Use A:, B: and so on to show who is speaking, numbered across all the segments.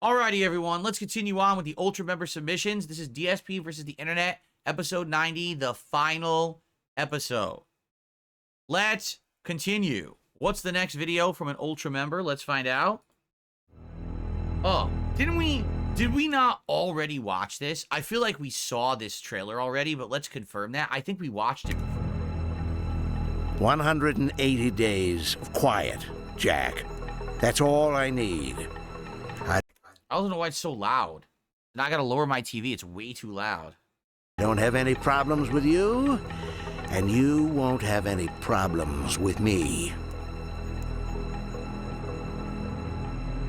A: Alrighty, everyone, let's continue on with the Ultra Member submissions. This is DSP versus the Internet, episode 90, the final episode. Let's continue. What's the next video from an Ultra Member? Let's find out. Oh, did we not already watch this? I feel like we saw this trailer already, but let's confirm that. I think we watched it before.
B: 180 days of quiet, Jack. That's all I need.
A: I don't know why it's so loud. And I gotta lower my TV. It's way too loud.
B: Don't have any problems with you, and you won't have any problems with me.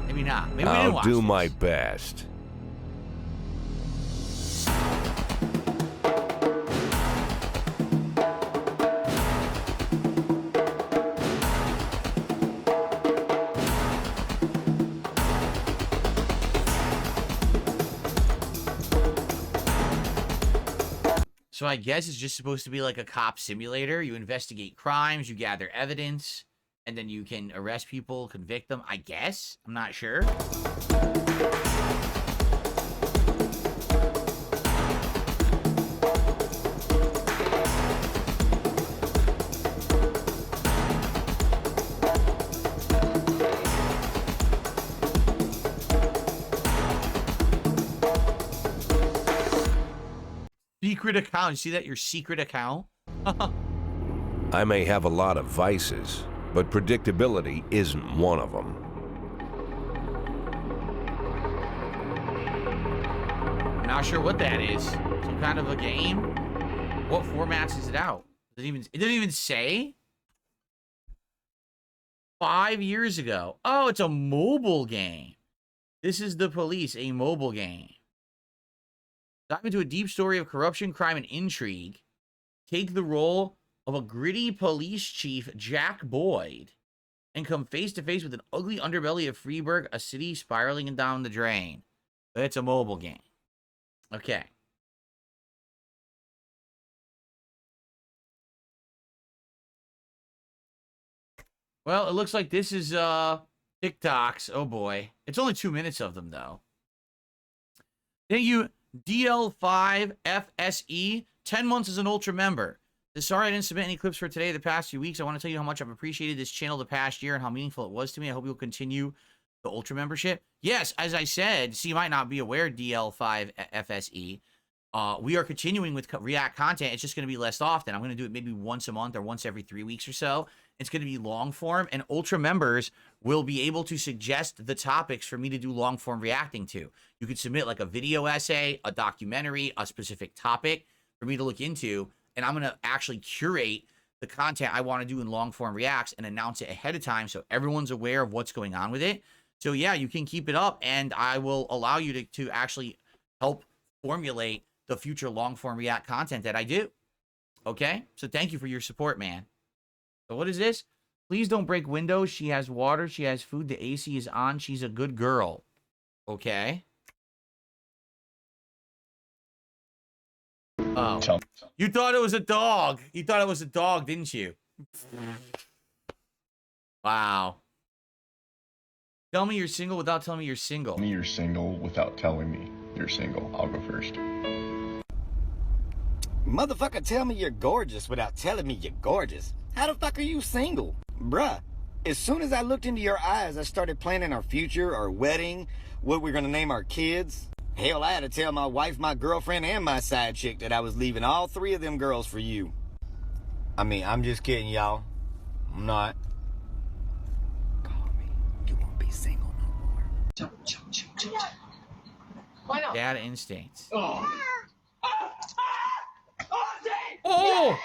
A: Maybe not. Maybe we didn't watch
C: I'll do
A: this.
C: my best.
A: So I guess it's just supposed to be like a cop simulator. You investigate crimes, you gather evidence, and then you can arrest people, convict them, I guess? I'm not sure. Secret account. You see that? Your secret account?
C: I may have a lot of vices, but predictability isn't one of them.
A: I'm not sure what that is. Some kind of a game? What formats is it out? It doesn't even say? 5 years ago. Oh, it's a mobile game. This is The Police, a mobile game. Dive into a deep story of corruption, crime, and intrigue. Take the role of a gritty police chief, Jack Boyd, and come face to face with an ugly underbelly of Freeburg, a city spiraling down the drain. It's a mobile game. Okay. Well, it looks like this is TikToks. Oh boy. It's only 2 minutes of them though. Thank you, DL5FSE, 10 months as an Ultra member. Sorry I didn't submit any clips for today or the past few weeks. I want to tell you how much I've appreciated this channel the past year and how meaningful it was to me. I hope you'll continue the Ultra membership. Yes, as I said, so you might not be aware, DL5FSE, we are continuing with React content. It's just going to be less often. I'm going to do it maybe once a month or once every 3 weeks or so. It's going to be long form, and Ultra members will be able to suggest the topics for me to do long form reacting to. You could submit like a video essay, a documentary, a specific topic for me to look into, and I'm going to actually curate the content I want to do in long form reacts and announce it ahead of time so everyone's aware of what's going on with it. So yeah, you can keep it up, and I will allow you to actually help formulate the future long form react content that I do. Okay? So thank you for your support, man. So what is this? Please don't break windows. She has water. She has food. The AC is on. She's a good girl. Okay. Oh. You thought it was a dog. You thought it was a dog, didn't you? Wow. Tell me you're single without telling me you're single.
D: Tell me you're single without telling me you're single. I'll go first.
E: Motherfucker, tell me you're gorgeous without telling me you're gorgeous. How the fuck are you single? Bruh, as soon as I looked into your eyes, I started planning our future, our wedding, what we're gonna name our kids. Hell, I had to tell my wife, my girlfriend, and my side chick that I was leaving all 3 of them girls for you. I mean, I'm just kidding, y'all. I'm not. Call me. You won't be single no more.
F: Why not?
A: Dad instincts.
F: Oh.
A: Oh!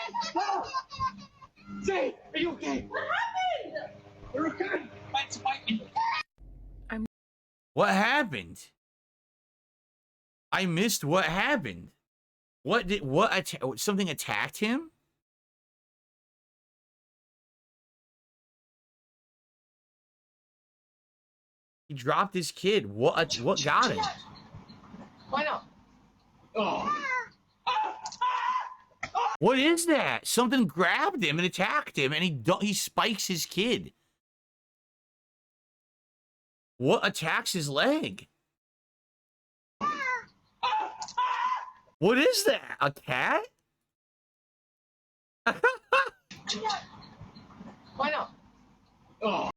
F: Zay, are you okay? What happened? You're okay. Fight me.
A: What happened? I missed what happened. Something attacked him? He dropped his kid. What got him?
F: Why not? Oh.
A: What is that? Something grabbed him and attacked him, and he spikes his kid. What attacks his leg? What is that? A cat?
F: Why not? Oh.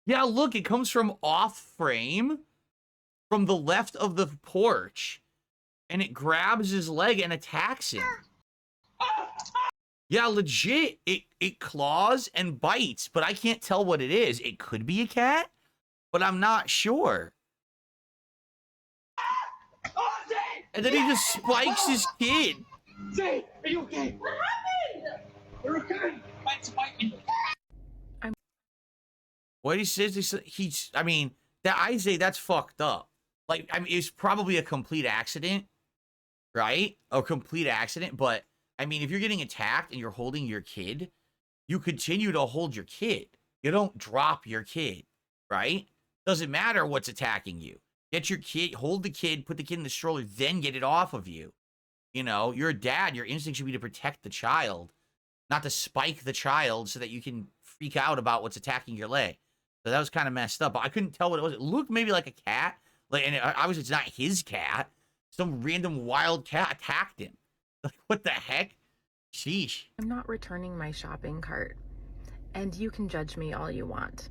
A: Yeah, look, it comes from off frame from the left of the porch. And it grabs his leg and attacks him. Yeah, legit. It claws and bites, but I can't tell what it is. It could be a cat, but I'm not sure.
F: Oh, Zay!
A: And then he just spikes his kid.
F: Zay, are you okay? What happened? You're okay. Bite me.
A: What he says, I mean, that I say that's fucked up. Like, I mean, it's probably a complete accident, right? A complete accident, but I mean, if you're getting attacked and you're holding your kid, you continue to hold your kid. You don't drop your kid, right? Doesn't matter what's attacking you. Get your kid, hold the kid, put the kid in the stroller, then get it off of you. You know, you're a dad. Your instinct should be to protect the child, not to spike the child so that you can freak out about what's attacking your leg. So that was kind of messed up. But I couldn't tell what it was. It looked maybe like a cat. Like, and obviously it's not his cat. Some random wild cat attacked him. Like, what the heck? Sheesh.
G: I'm not returning my shopping cart. And you can judge me all you want.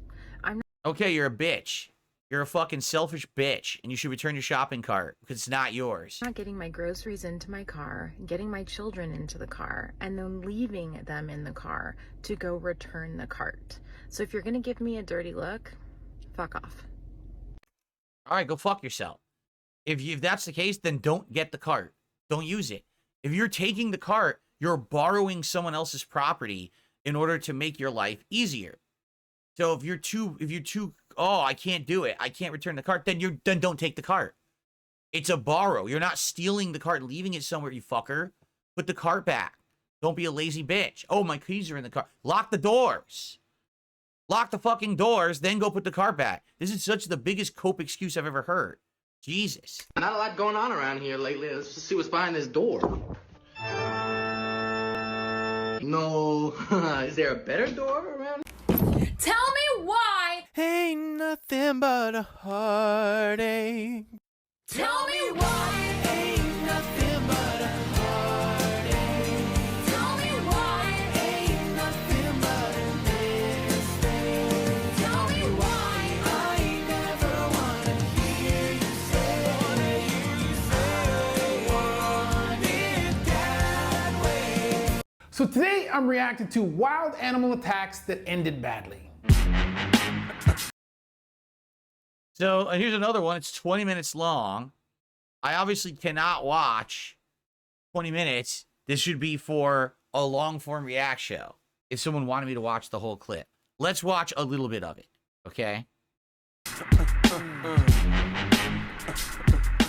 A: Okay, you're a bitch. You're a fucking selfish bitch. And you should return your shopping cart because it's not yours.
G: I'm not getting my groceries into my car, getting my children into the car, and then leaving them in the car to go return the cart. So if you're going to give me a dirty look, fuck off.
A: All right, go fuck yourself. If that's the case, then don't get the cart. Don't use it. If you're taking the cart, you're borrowing someone else's property in order to make your life easier. So if you're too, oh, I can't do it, I can't return the cart, then don't take the cart. It's a borrow. You're not stealing the cart and leaving it somewhere, you fucker. Put the cart back. Don't be a lazy bitch. Oh, my keys are in the car. Lock the doors. Lock the fucking doors, then go put the cart back. This is such the biggest cope excuse I've ever heard. Jesus.
H: Not a lot going on around here lately. Let's just see what's behind this door. No. Is there a better door around?
I: Tell me why.
J: Ain't nothing but a heartache.
I: Tell me why.
J: Ain't nothing but a heartache.
I: Tell me why.
J: Ain't nothing but a mistake.
I: Tell me why.
J: I never wanna hear you say, I want it that way.
K: So today I'm reacting to wild animal attacks that ended badly.
A: So here's another one. It's 20 minutes long. I obviously cannot watch 20 minutes. This should be for a long form react show. If someone wanted me to watch the whole clip, let's watch a little bit of it. Okay.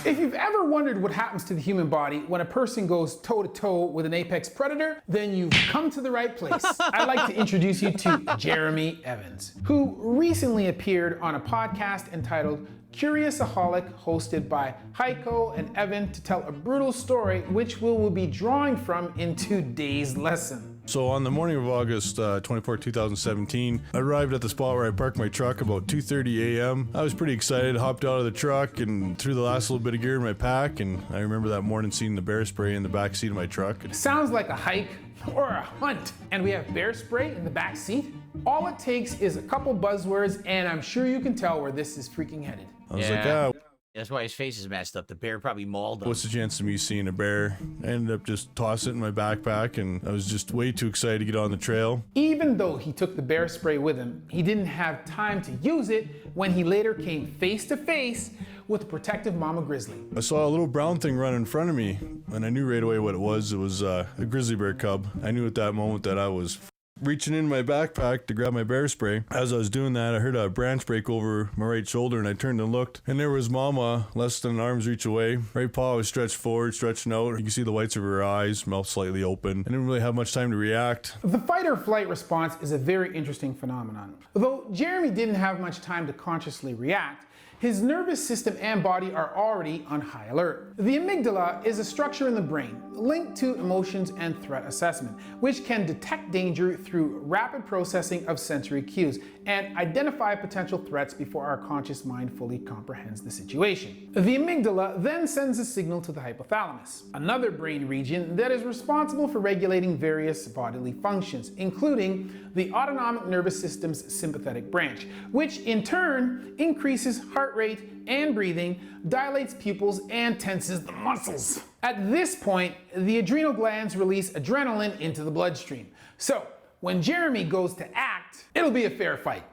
K: If you've ever wondered what happens to the human body when a person goes toe-to-toe with an apex predator, then you've come to the right place. I'd like to introduce you to Jeremy Evans, who recently appeared on a podcast entitled Curiousaholic, hosted by Heiko and Evan, to tell a brutal story which we will be drawing from in today's lesson.
L: So on the morning of August 24, 2017, I arrived at the spot where I parked my truck about 2:30 a.m. I was pretty excited, hopped out of the truck and threw the last little bit of gear in my pack, and I remember that morning seeing the bear spray in the back seat of my truck.
K: Sounds like a hike or a hunt. And we have bear spray in the back seat? All it takes is a couple buzzwords, and I'm sure you can tell where this is freaking headed.
L: I was like, ah.
A: That's why his face is messed up. The bear probably mauled him.
L: What's the chance of me seeing a bear? I ended up just tossing it in my backpack, and I was just way too excited to get on the trail.
K: Even though he took the bear spray with him, he didn't have time to use it when he later came face to face with a protective mama grizzly.
L: I saw a little brown thing run in front of me, and I knew right away what it was. It was a grizzly bear cub. I knew at that moment that I was reaching in my backpack to grab my bear spray. As I was doing that, I heard a branch break over my right shoulder, and I turned and looked, and there was Mama less than an arm's reach away. Right paw was stretched forward, stretching out. You can see the whites of her eyes, mouth slightly open. I didn't really have much time to react.
K: The fight or flight response is a very interesting phenomenon. Though Jeremy didn't have much time to consciously react, his nervous system and body are already on high alert. The amygdala is a structure in the brain linked to emotions and threat assessment, which can detect danger through rapid processing of sensory cues and identify potential threats before our conscious mind fully comprehends the situation. The amygdala then sends a signal to the hypothalamus, another brain region that is responsible for regulating various bodily functions, including the autonomic nervous system's sympathetic branch, which in turn increases heart rate and breathing, dilates pupils, and tenses the muscles. At this point, the adrenal glands release adrenaline into the bloodstream. So, when Jeremy goes to act, it'll be a fair fight.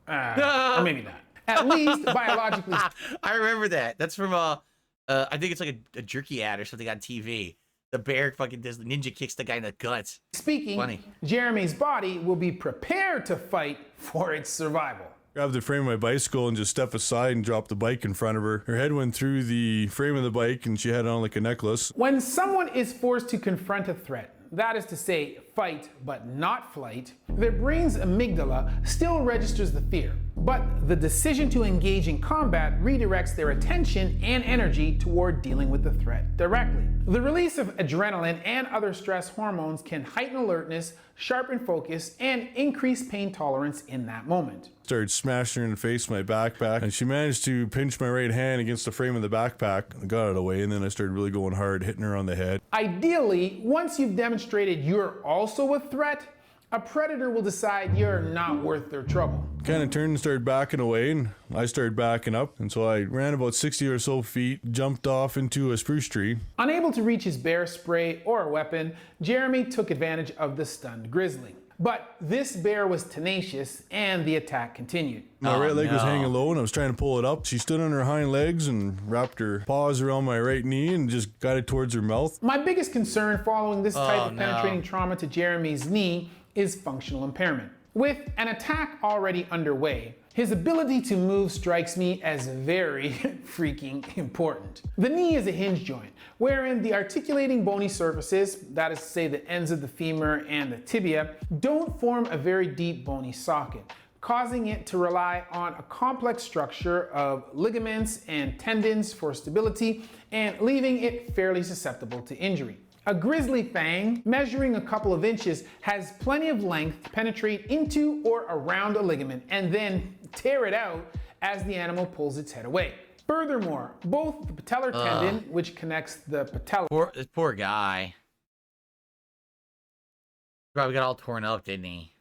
K: Or maybe not. At least biologically.
A: I remember that. That's from I think it's like a jerky ad or something on TV. The bear fucking does ninja kicks the guy in the guts.
K: Speaking,
A: funny.
K: Jeremy's body will be prepared to fight for its survival.
L: Grabbed the frame of my bicycle and just stepped aside and dropped the bike in front of her. Her head went through the frame of the bike and she had on like a necklace.
K: When someone is forced to confront a threat, that is to say, fight but not flight, their brain's amygdala still registers the fear. But the decision to engage in combat redirects their attention and energy toward dealing with the threat directly. The release of adrenaline and other stress hormones can heighten alertness, sharpen focus, and increase pain tolerance in that moment.
L: Started smashing her in the face with my backpack, and she managed to pinch my right hand against the frame of the backpack. I got it out of the way, and then I started really going hard, hitting her on the head.
K: Ideally, once you've demonstrated you're also a threat, a predator will decide you're not worth their trouble.
L: Kind of turned and started backing away, and I started backing up, and so I ran about 60 or so feet, jumped off into a spruce tree.
K: Unable to reach his bear spray or a weapon, Jeremy took advantage of the stunned grizzly. But this bear was tenacious, and the attack continued.
L: My right leg was hanging low, and I was trying to pull it up. She stood on her hind legs and wrapped her paws around my right knee and just got it towards her mouth.
K: My biggest concern following this type of penetrating trauma to Jeremy's knee is functional impairment. With an attack already underway, his ability to move strikes me as very freaking important. The knee is a hinge joint, wherein the articulating bony surfaces, that is to say the ends of the femur and the tibia, don't form a very deep bony socket, causing it to rely on a complex structure of ligaments and tendons for stability and leaving it fairly susceptible to injury. A grizzly fang, measuring a couple of inches, has plenty of length to penetrate into or around a ligament and then tear it out as the animal pulls its head away. Furthermore, both the patellar tendon, which connects the patella...
A: Poor guy. Probably got all torn up, didn't he?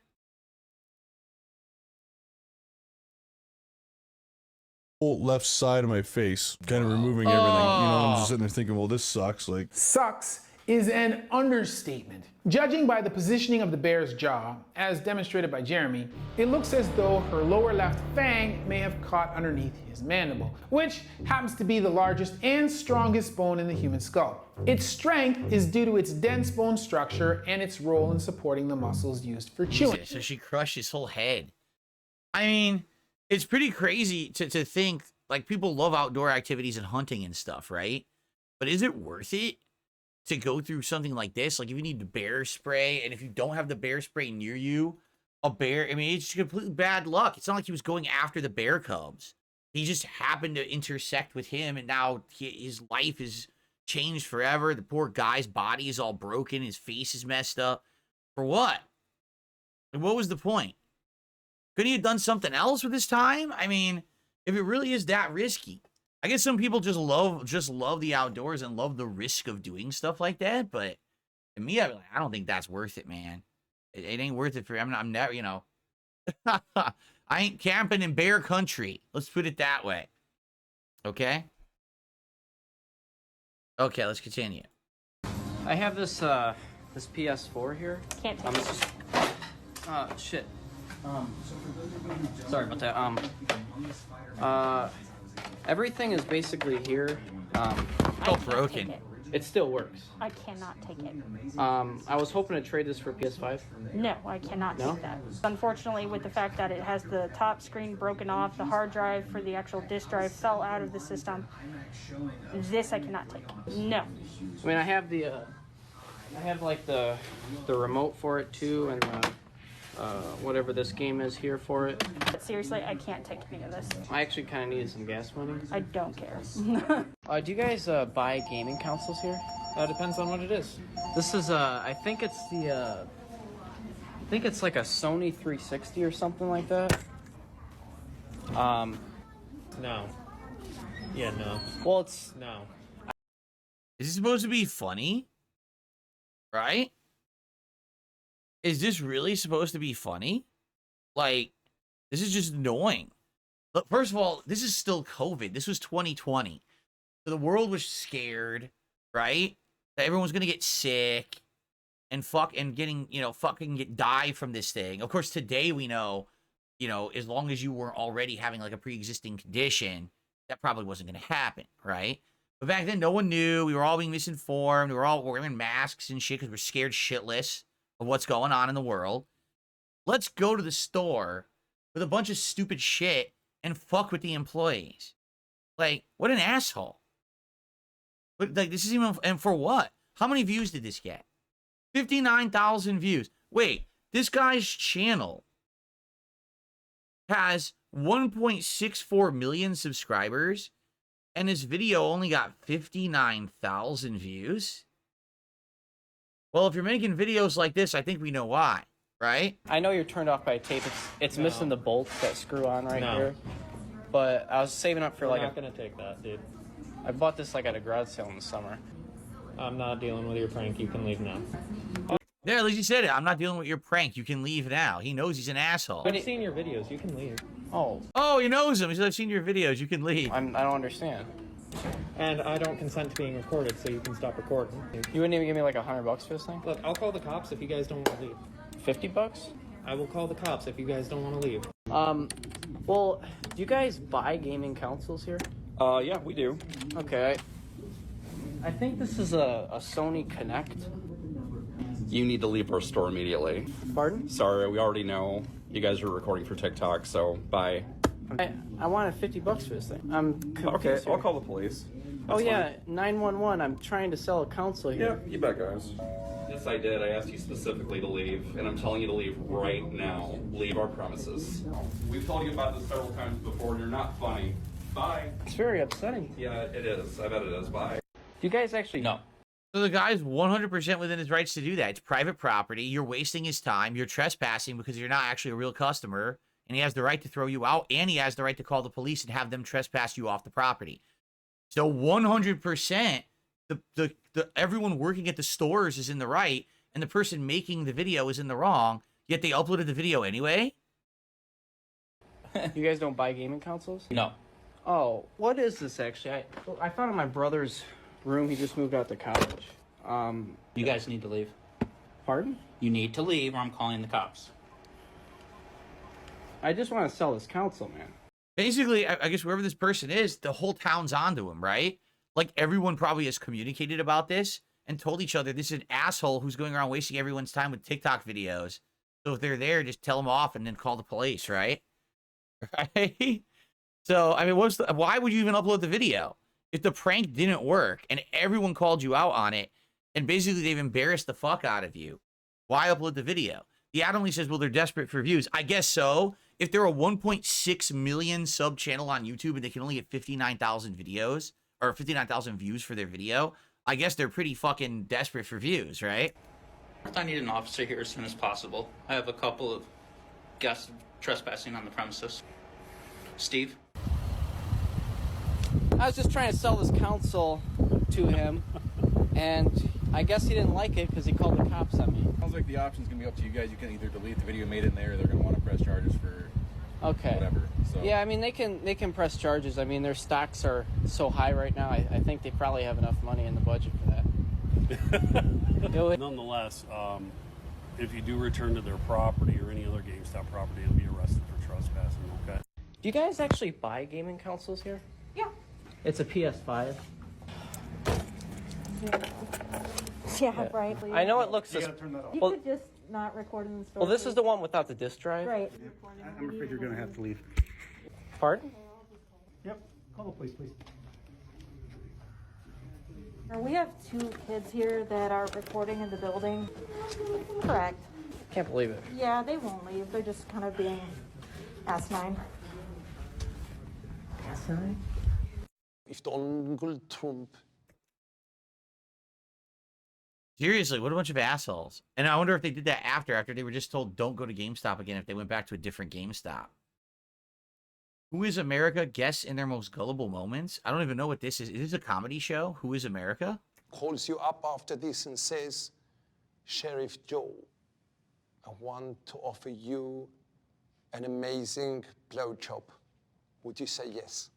L: Whole left side of my face, kind of removing everything. You know, I'm just sitting there thinking, well, this sucks. Like,
K: sucks is an understatement. Judging by the positioning of the bear's jaw, as demonstrated by Jeremy, it looks as though her lower left fang may have caught underneath his mandible, which happens to be the largest and strongest bone in the human skull. Its strength is due to its dense bone structure and its role in supporting the muscles used for chewing.
A: So she crushed his whole head. I mean, it's pretty crazy to think, like, people love outdoor activities and hunting and stuff, right? But is it worth it to go through something like this? Like, if you need the bear spray, and if you don't have the bear spray near you, a bear, I mean, it's completely bad luck. It's not like he was going after the bear cubs. He just happened to intersect with him, and now his life is changed forever. The poor guy's body is all broken. His face is messed up. For what? And what was the point? Couldn't he have done something else with his time? I mean, if it really is that risky. I guess some people just love the outdoors and love the risk of doing stuff like that. But to me, I don't think that's worth it, man. It ain't worth it for I'm never, you know. I ain't camping in bear country. Let's put it that way. Okay. Okay, let's continue.
M: I have this this PS4 here.
N: Can't take
M: it's just shit. Sorry about that. Everything is basically here.
A: It's broken.
M: It still works.
N: I cannot take it.
M: I was hoping to trade this for PS5.
N: No, I cannot take that. Unfortunately, with the fact that it has the top screen broken off, the hard drive for the actual disk drive fell out of the system. This I cannot take. No.
M: I mean, I have the, I have like the remote for it too, and whatever this game is here for it.
N: But seriously, I can't take any of this.
M: I actually kind of needed some gas money.
N: I don't care.
M: Do you guys buy gaming consoles here? Depends on what it is. This is I think it's the I think it's like a Sony 360 or something like that.
O: No. Yeah, no.
M: Well, it's
O: no.
A: Is this supposed to be funny? Right? Is this really supposed to be funny? Like, this is just annoying. Look, first of all, this is still COVID. This was 2020. So the world was scared, right? That everyone was gonna get sick and getting, fucking die from this thing. Of course, today we know, as long as you weren't already having like a pre-existing condition, that probably wasn't gonna happen, right? But back then, no one knew. We were all being misinformed. We were all wearing masks and shit because we're scared shitless of what's going on in the world. Let's go to the store with a bunch of stupid shit and fuck with the employees. Like, what an asshole. But like, this is even, and for what? How many views did this get? 59,000 views. Wait, this guy's channel has 1.64 million subscribers, and his video only got 59,000 views? Well, if you're making videos like this, I think we know why, right?
M: I know you're turned off by a tape. It's missing the bolts that screw on right here. But I was saving up for
O: We're not gonna take that, dude.
M: I bought this like at a garage sale in the summer.
O: I'm not dealing with your prank. You can leave now.
A: There, at least he said it. I'm not dealing with your prank. You can leave now. He knows he's an asshole.
O: I've seen your videos. You can leave.
A: Oh, he knows him. He said, I've seen your videos. You can leave.
M: I don't understand.
O: And I don't consent to being recorded, so you can stop recording.
M: You wouldn't even give me like $100 for this thing?
O: Look, I'll call the cops if you guys don't want to leave.
M: $50?
O: I will call the cops if you guys don't want to leave.
M: Well, do you guys buy gaming consoles here?
P: Yeah, we do.
M: Okay. I think this is a Sony Connect.
P: You need to leave our store immediately.
M: Pardon?
P: Sorry, we already know you guys are recording for TikTok, so bye.
M: I wanted $50 for this thing. I'm confused.
P: Okay,
M: here.
P: I'll call the police.
M: Oh yeah, 911. I'm trying to sell a console here.
P: Yeah, you bet, guys. Yes, I did. I asked you specifically to leave, and I'm telling you to leave right now. Leave our premises. We've told you about this several times before, and you're not funny. Bye.
M: It's very upsetting.
P: Yeah, it is. I bet it is. Bye.
M: Do you guys actually...
P: No.
A: So the guy's 100% within his rights to do that. It's private property. You're wasting his time. You're trespassing because you're not actually a real customer. And he has the right to throw you out. And he has the right to call the police and have them trespass you off the property. So 100%, the everyone working at the stores is in the right. And the person making the video is in the wrong. Yet they uploaded the video anyway?
M: You guys don't buy gaming consoles?
P: No.
M: Oh, what is this actually? I found it in my brother's room. He just moved out to college.
Q: You guys need to leave.
M: Pardon?
Q: You need to leave or I'm calling the cops.
M: I just want to sell this console, man.
A: Basically, I guess whoever this person is, the whole town's onto him, right? Like, everyone probably has communicated about this and told each other this is an asshole who's going around wasting everyone's time with TikTok videos. So if they're there, just tell them off and then call the police, right? Right? So, I mean, why would you even upload the video? If the prank didn't work and everyone called you out on it, and basically they've embarrassed the fuck out of you, why upload the video? The ad only says, well, they're desperate for views. I guess so. If they're a 1.6 million sub channel on YouTube and they can only get 59,000 videos, or 59,000 views for their video, I guess they're pretty fucking desperate for views, right?
Q: I need an officer here as soon as possible. I have a couple of guests trespassing on the premises. Steve?
M: I was just trying to sell this console to him, and I guess he didn't like it because he called the cops on me.
R: Sounds like the option's gonna be up to you guys. You can either delete the video made in there, or they're gonna want to press charges for whatever. So.
M: Yeah, I mean they can press charges. I mean their stocks are so high right now. I think they probably have enough money in the budget for that.
S: Nonetheless, if you do return to their property or any other GameStop property, you'll be arrested for trespassing. Okay.
M: Do you guys actually buy gaming consoles here?
N: Yeah.
M: It's a PS5.
N: Yeah, right.
M: I know it looks.
N: You could just not record in the store.
M: Well, this is the one without the disc drive.
N: Right.
R: I'm afraid you're gonna have to leave.
M: Pardon?
R: Yep. Call the police, please.
N: We have 2 kids here that are recording in the building. Correct.
M: Can't believe it.
N: Yeah, they won't leave. They're just kind of being asinine.
M: Asinine?
T: If Donald Trump.
A: Seriously, what a bunch of assholes. And I wonder if they did that after they were just told don't go to GameStop again, if they went back to a different GameStop. Who is America? Guess in their most gullible moments. I don't even know what this is. Is this a comedy show? Who is America?
T: Calls you up after this and says, Sheriff Joe, I want to offer you an amazing blowjob. Would you say yes?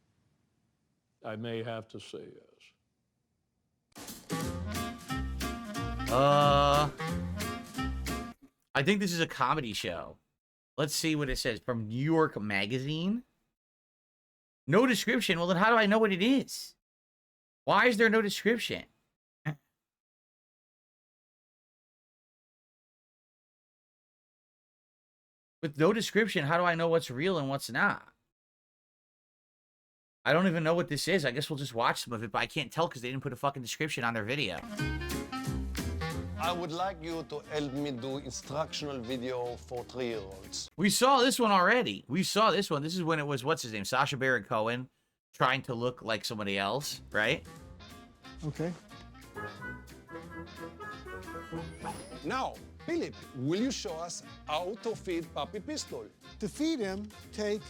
U: I may have to say yes.
A: I think this is a comedy show. Let's see what it says. From New York Magazine. No description. Well, then how do I know what it is? Why is there no description? With no description, how do I know what's real and what's not? I don't even know what this is. I guess we'll just watch some of it, but I can't tell because they didn't put a fucking description on their video.
T: I would like you to help me do instructional video for 3-year-olds.
A: We saw this one already. We saw this one. This is when it was, what's his name? Sacha Baron Cohen trying to look like somebody else, right?
T: Okay. Now, Philip, will you show us how to feed Puppy Pistol?
V: To feed him, take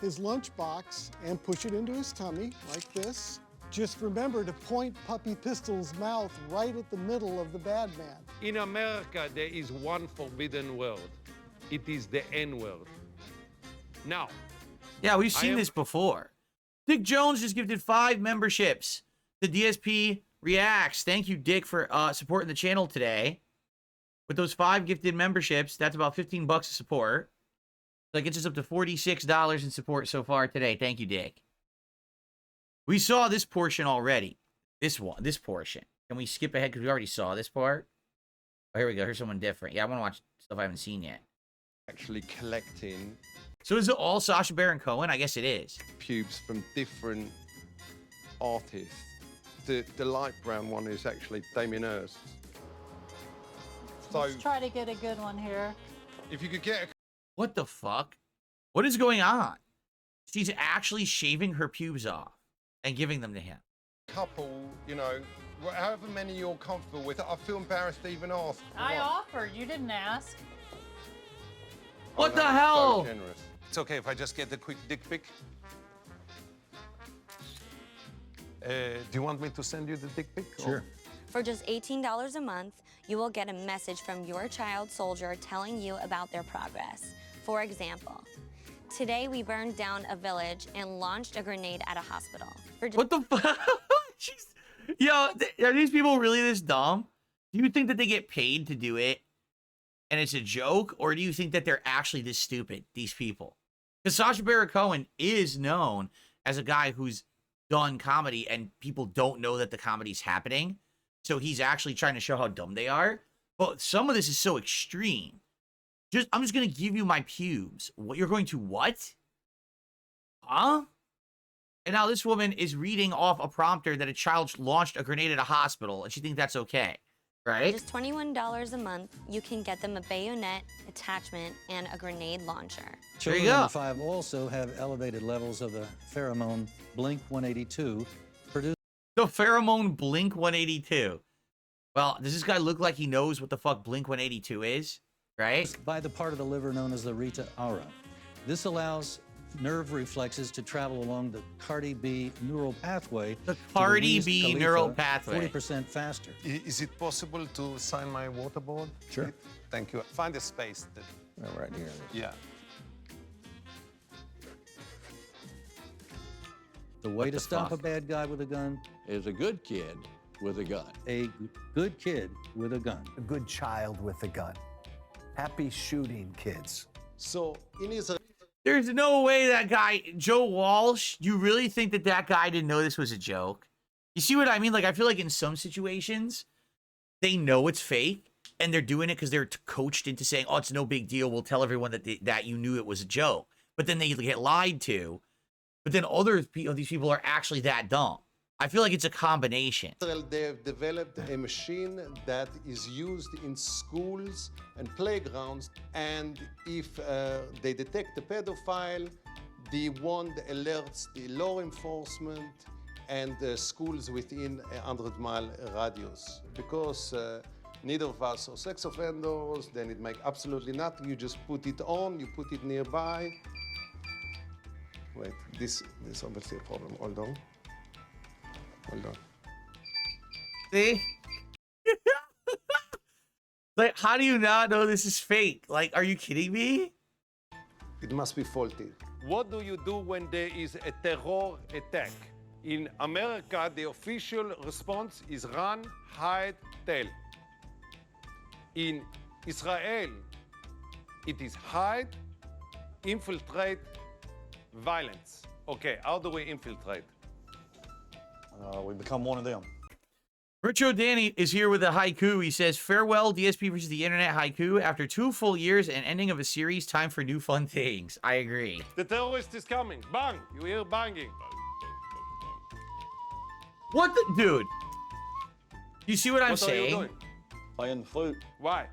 V: his lunchbox and push it into his tummy like this. Just remember to point Puppy Pistol's mouth right at the middle of the bad man.
U: In America, there is one forbidden word. It is the N-word. Now.
A: Yeah, we've seen this before. Dick Jones just gifted 5 memberships to DSP Reacts. Thank you, Dick, for supporting the channel today. With those 5 gifted memberships, that's about $15 of support. So that gets us up to $46 in support so far today. Thank you, Dick. We saw this portion already. This portion. Can we skip ahead because we already saw this part? Oh, here we go. Here's someone different. Yeah, I want to watch stuff I haven't seen yet.
T: Actually collecting.
A: So is it all Sacha Baron Cohen? I guess it is.
T: Pubes from different artists. The light brown one is actually Damien Hirst. So
W: Let's try to get a good one here.
T: if you could get a
A: What the fuck? What is going on? She's actually shaving her pubes off and giving them to him.
T: couple, you know, however many you're comfortable with, I feel embarrassed to even ask. for
W: I
T: one.
W: offered. You didn't ask.
A: What the
T: that's
A: hell?
T: So generous. It's okay if I just get the quick dick pic. Do you want me to send you the dick pic? Sure.
X: For just $18 a month, you will get a message from your child soldier telling you about their progress. For example, today we burned down a village and launched a grenade at a hospital.
A: What the fuck? Yo, are these people really this dumb? Do you think that they get paid to do it and it's a joke? Or do you think that they're actually this stupid, these people? Because Sacha Baron Cohen is known as a guy who's done comedy and people don't know that the comedy's happening. So he's actually trying to show how dumb they are. But some of this is so extreme. I'm just going to give you my pubes. What, you're going to what? Huh? And now this woman is reading off a prompter that a child launched a grenade at a hospital, and she thinks that's okay, right?
X: Just $21 a month, you can get them a bayonet, attachment, and a grenade launcher.
Y: Children under 5 also have elevated levels of the pheromone Blink 182 produced.
A: The pheromone Blink 182. Well, does this guy look like he knows what the fuck Blink 182 is? Right?
Y: By the part of the liver known as the Rita aura. This allows nerve reflexes to travel along the Cardi B neural pathway.
A: The Cardi B neural pathway.
Y: 40% faster.
T: Is it possible to sign my waterboard?
Y: Sure.
T: Thank you. Find a space.
Y: Right here.
T: Yeah.
Y: The way to stop a bad guy with a gun
U: is a good kid with a gun.
Y: A good kid with a gun.
B: A good child with a gun. Happy shooting, kids.
T: So, in his...
A: There's no way that guy, Joe Walsh, you really think that that guy didn't know this was a joke? You see what I mean? Like, I feel like in some situations, they know it's fake, and they're doing it because they're coached into saying, oh, it's no big deal. We'll tell everyone that you knew it was a joke. But then they get lied to. But then other of these people are actually that dumb. I feel like it's a combination.
T: They have developed a machine that is used in schools and playgrounds, and if they detect a pedophile, the wand alerts the law enforcement and schools within a 100-mile radius. Because neither of us are sex offenders, then it makes absolutely nothing. You just put it on, you put it nearby. Wait, this is obviously a problem. Hold on. Hold on.
A: See? Like, how do you not know this is fake? Like, are you kidding me?
T: It must be faulty.
U: What do you do when there is a terror attack? In America, the official response is run, hide, tell. In Israel, it is hide, infiltrate, violence. Okay, how do we infiltrate?
C: We become one of them.
A: Richo Danny is here with a haiku. He says, farewell, DSP versus the internet haiku. After 2 full years and ending of a series, time for new fun things. I agree.
U: The terrorist is coming. Bang! You hear banging.
A: What the dude? You see what I'm
U: What are you
A: saying?
U: doing?
C: Playing the flute.
U: Why?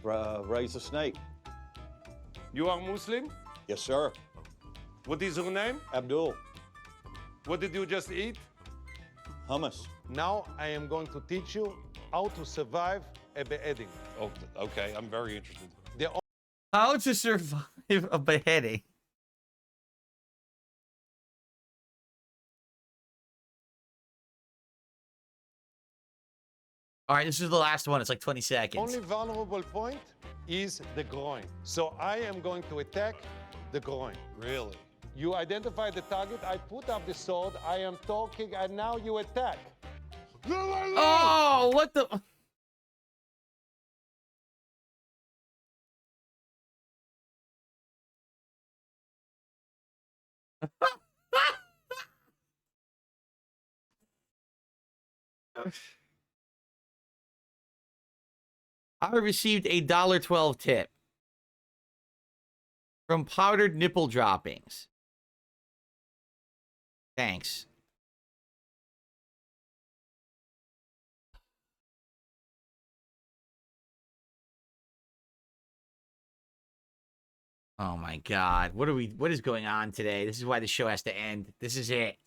C: Raise a snake.
U: You are Muslim?
C: Yes, sir.
U: What is your name?
C: Abdul.
U: What did you just eat?
C: Hummus.
U: Now I am going to teach you how to survive a beheading.
C: Oh, okay. I'm very interested.
A: How to survive a beheading. All right, this is the last one. It's like 20 seconds.
U: Only vulnerable point is the groin. So I am going to attack the groin.
C: Really?
U: You identify the target, I put up the sword, I am talking, and now you attack.
A: Oh, what the? I received a $1.12 tip from Powdered Nipple Droppings. Thanks. Oh my God. What is going on today? This is why the show has to end. This is it.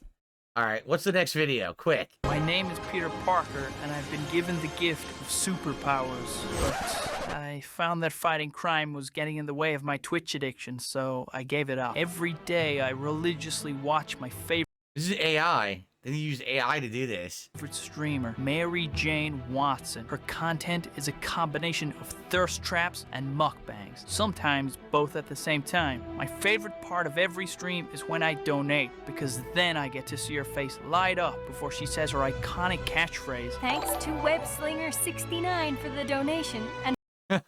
A: All right, what's the next video? Quick.
D: My name is Peter Parker, and I've been given the gift of superpowers. But I found that fighting crime was getting in the way of my Twitch addiction, so I gave it up. Every day, I religiously watch my favorite...
A: This is AI. They use AI to do this.
D: ...streamer, Mary Jane Watson. Her content is a combination of thirst traps and mukbangs, sometimes both at the same time. My favorite part of every stream is when I donate, because then I get to see her face light up before she says her iconic catchphrase.
E: Thanks to Webslinger69 for the donation. And
A: this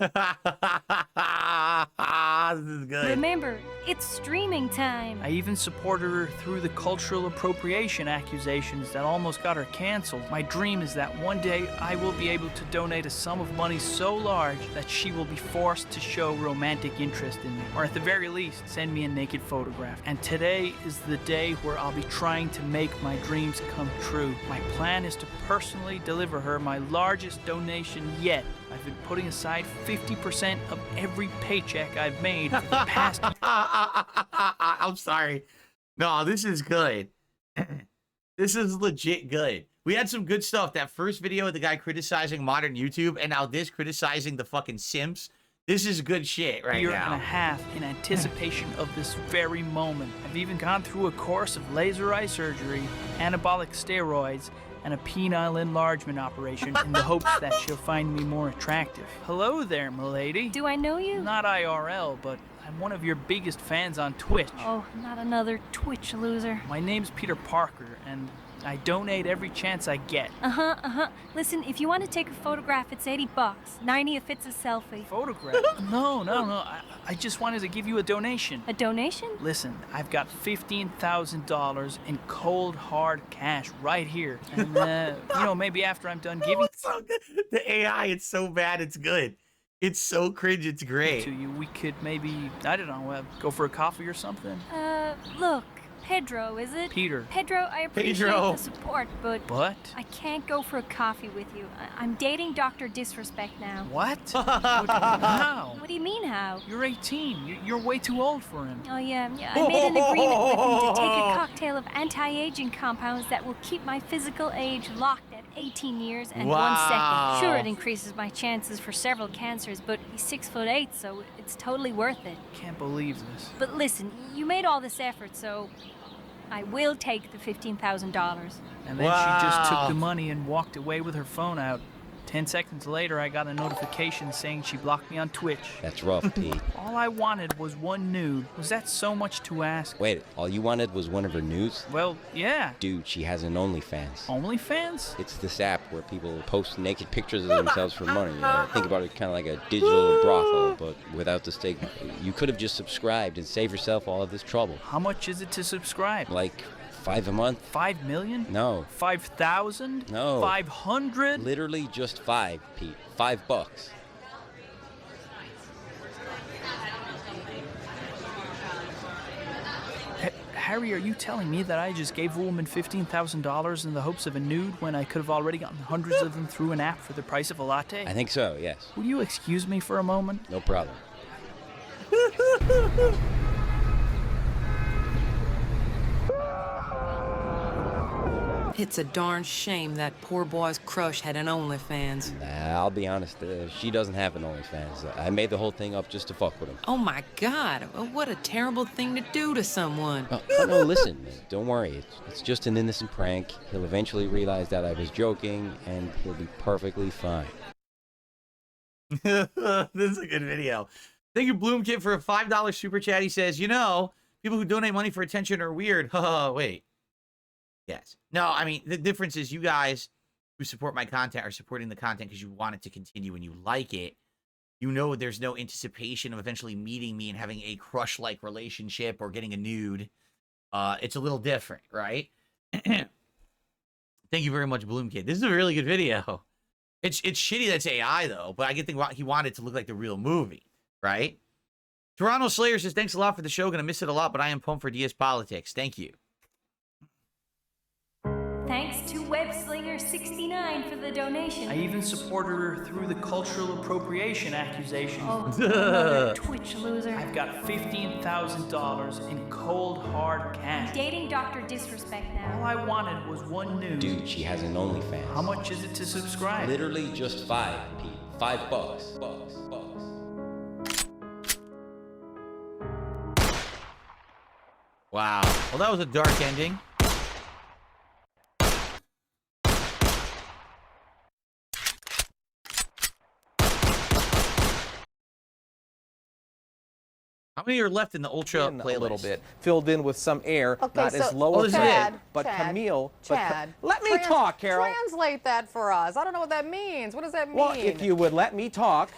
A: is good.
E: remember, it's streaming time.
D: I even supported her through the cultural appropriation accusations that almost got her canceled. My dream is that one day I will be able to donate a sum of money so large that she will be forced to show romantic interest in me, or at the very least, send me a naked photograph. And today is the day where I'll be trying to make my dreams come true. My plan is to personally deliver her my largest donation yet. I've been putting aside 50% of every paycheck I've made for the past...
A: I'm sorry. No, this is good. This is legit good. We had some good stuff. That first video of the guy criticizing modern YouTube, and now this criticizing the fucking simps. This is good shit right
D: year
A: now.
D: and a half in anticipation of this very moment. I've even gone through a course of laser eye surgery, anabolic steroids, and a penile enlargement operation in the hopes that she'll find me more attractive. Hello there, milady.
E: Do I know you?
D: Not IRL, but I'm one of your biggest fans on Twitch.
E: Oh, not another Twitch loser.
D: My name's Peter Parker, and I donate every chance I get.
E: Listen, if you want to take a photograph, it's $80. 90 if it's a selfie.
D: Photograph? No. I just wanted to give you a donation.
E: A donation?
D: Listen, I've got $15,000 in cold, hard cash right here. And, maybe after I'm done giving...
A: It's so good. The AI, it's so bad, it's good. It's so cringe, it's great.
D: ...to you, we could maybe, I don't know, go for a coffee or something?
E: Look, Pedro, is it?
D: Peter.
E: Pedro, I appreciate
A: Pedro.
E: the support, but I can't go for a coffee with you. I'm dating Dr. Disrespect now.
D: What? How?
E: What do you mean, how?
D: You're 18. You're way too old for him.
E: Oh, yeah. I made an agreement with him to take a cocktail of anti-aging compounds that will keep my physical age locked at 18 years and 1 second. Sure, it increases my chances for several cancers, but he's 6'8", so it's totally worth it.
D: Can't believe this.
E: But listen, you made all this effort, so I will take the $15,000.
D: And then she just took the money and walked away with her phone out. 10 seconds later, I got a notification saying she blocked me on Twitch.
F: That's rough, Pete.
D: All I wanted was one nude. Was that so much to ask?
F: Wait, all you wanted was one of her nudes?
D: Well, yeah.
F: Dude, she has an OnlyFans.
D: OnlyFans?
F: It's this app where people post naked pictures of themselves for money. Think about it kind of like a digital brothel, but without the stigma. You could have just subscribed and saved yourself all of this trouble.
D: How much is it to subscribe?
F: Like $5 a month?
D: 5 million?
F: No.
D: 5,000?
F: No. 500?
D: 500?
F: Literally just 5, Pete. $5.
D: Harry, are you telling me that I just gave a woman $15,000 in the hopes of a nude when I could have already gotten hundreds of them through an app for the price of a latte?
F: I think so, yes.
D: Will you excuse me for a moment?
F: No problem.
G: It's a darn shame that poor boy's crush had an OnlyFans.
F: I'll be honest, she doesn't have an OnlyFans. I made the whole thing up just to fuck with him.
G: Oh my God, what a terrible thing to do to someone.
F: Oh, no, listen, don't worry. It's just an innocent prank. He'll eventually realize that I was joking, and he'll be perfectly fine.
A: This is a good video. Thank you, Bloom Kid, for a $5 super chat. He says, you know, people who donate money for attention are weird. Wait. Yes. No, I mean, the difference is you guys who support my content are supporting the content because you want it to continue and you like it. You know there's no anticipation of eventually meeting me and having a crush-like relationship or getting a nude. It's a little different, right? Thank you very much, Bloom Kid. This is a really good video. It's shitty that's AI, though, but I get he wanted it to look like the real movie, right? Toronto Slayer says, thanks a lot for the show. Gonna miss it a lot, but I am pumped for DS Politics. Thank you.
E: Thanks to Webslinger69 for the donation.
D: I even supported her through the cultural appropriation accusation.
E: Oh, another Twitch loser.
D: I've got $15,000 in cold, hard cash.
E: Dating Dr. Disrespect now.
D: All I wanted was one nude.
F: Dude, she has an OnlyFans.
D: How much is it to subscribe?
F: Literally just 5, Pete. $5.
A: Wow. Well, that was a dark ending. How many are left in the Ultra playlist?
H: A little bit, filled in with some air,
I: Okay,
H: not
I: so
H: as low as
I: Chad,
H: but
I: Chad,
H: Camille.
I: Chad,
H: Let me talk, Carol.
I: Translate that for us. I don't know what that means. What does that mean?
H: Well, if you would let me talk.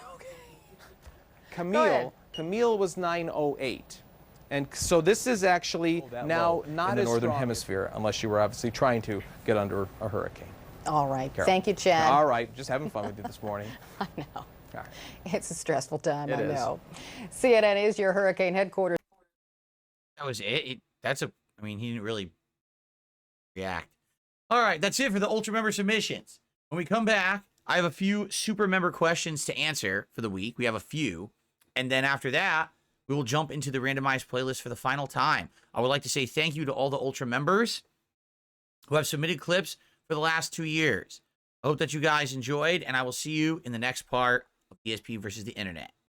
I: Go ahead.
H: Camille was 908. And so this is actually now not in the northern hemisphere, unless you were obviously trying to get under a hurricane.
I: All right.
H: Carol.
I: Thank you, Chad.
H: All right. Just having fun with you this morning.
I: I know. It's a stressful time,
H: It
I: I
H: is.
I: know. CNN is your hurricane headquarters.
A: That was it. I mean, he didn't really react. All right, that's it for the Ultra member submissions. When we come back, I have a few super member questions to answer for the week. We have a few. And then after that, we will jump into the randomized playlist for the final time. I would like to say thank you to all the Ultra members who have submitted clips for the last 2 years. I hope that you guys enjoyed, and I will see you in the next part of DSP versus the Internet.